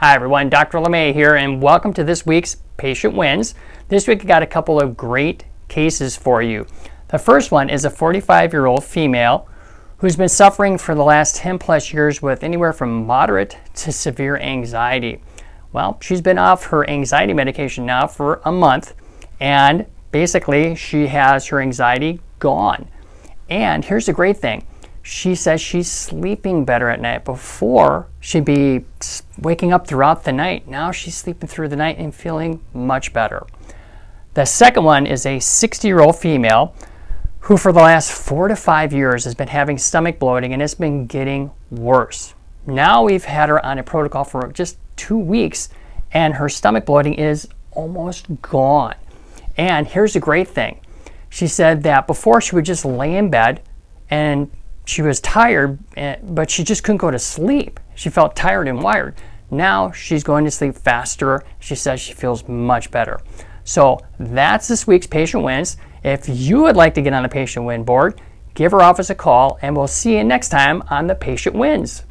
Hi everyone, Dr. LeMay here, and welcome to this week's Patient Wins. This week I got a couple of great cases for you. The first one is a 45-year-old female who's been suffering for the last 10 plus years with anywhere from moderate to severe anxiety. Well, she's been off her anxiety medication now for a month, and basically she has her anxiety gone. And here's the great thing. She says she's sleeping better at night. Before, she'd be waking up throughout the night. Now she's sleeping through the night and feeling much better. The second one is a 60-year-old female who for the last 4 to 5 years has been having stomach bloating, and it's been getting worse. Now we've had her on a protocol for just 2 weeks, and her stomach bloating is almost gone. And here's the great thing. She said that before she would just lay in bed and she was tired, but she just couldn't go to sleep. She felt tired and wired. Now she's going to sleep faster. She says she feels much better. So that's this week's Patient Wins. If you would like to get on the Patient Win board, give our office a call, and we'll see you next time on the Patient Wins.